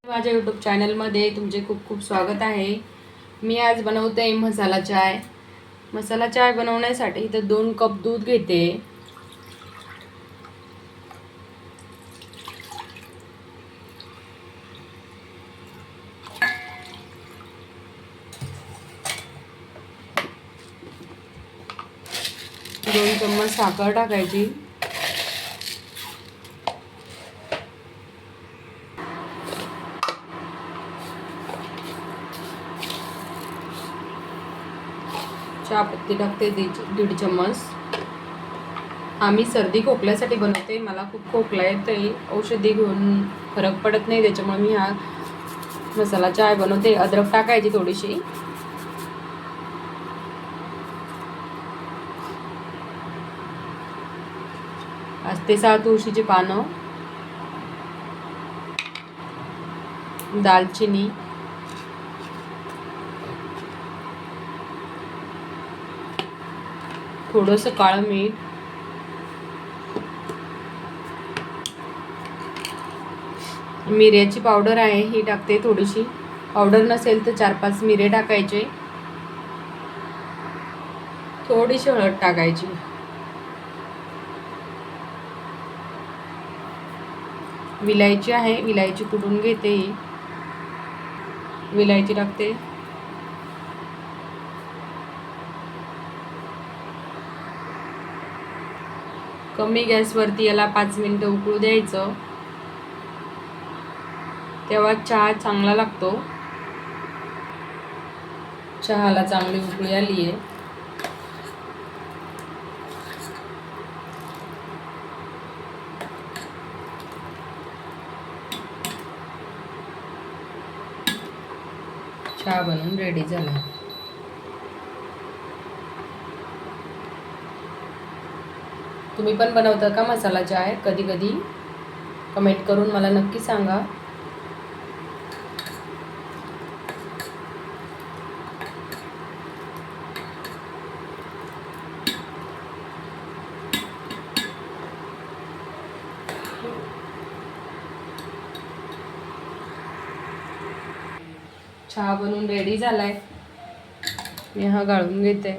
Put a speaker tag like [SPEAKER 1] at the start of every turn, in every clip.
[SPEAKER 1] माझ्या यूट्यूब चॅनलमध्ये तुमचे खूप खूप स्वागत आहे। मी आज बनवते मसाला चाय। मसाला चाय बनवण्यासाठी इथे 2 कप दूध घेते। दोन चम्मच साखर टाकायची। चहापत्ती टाकते 1.5 चम्मच। आम्ही सर्दी खोकल्यासाठी बनवते। मला खूप खोकला येतोय, औषधी घेऊन फरक पडत नाही, त्याच्यामुळे मी हा मसाला चाय बनवते। अद्रक टाकायची थोडीशी। 5 ते 6 तुळशीची पानं, दालचिनी, थोडंसं काळं मीठ, मिऱ्याची पावडर आहे ही टाकते थोडीशी। पावडर नसेल तर 4-5 मिरे टाकायचे। थोडीशी हळद टाकायची। विलायची आहे, विलायची कुटून घेते। विलायची टाकते। कमी गॅसवरती याला 5 मिनिटं उकळू द्यायचं, तेव्हा चहा चांगला लागतो। चहाला चांगली उकळी आली आहे। चहा बनवून रेडी झाला। तुम्ही पण बनवता का मसाला चाय कधी कधी? कमेंट करून मला नक्की सांगा। चहा बनवून रेडी झालाय। मी हा गाळून घेते।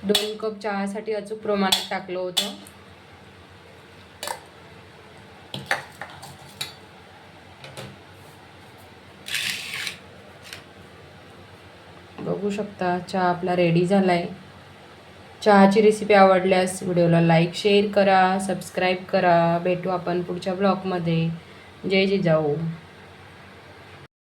[SPEAKER 1] दोन कप चहासाठी अचूक प्रमाणात टाकलं होतं। बघू शकता चहा आपला रेडी झालाय। चहाची रेसिपी आवडल्यास व्हिडिओला लाईक शेअर करा, सबस्क्राईब करा। भेटू आपण पुढच्या ब्लॉगमध्ये। जय जिजाऊ।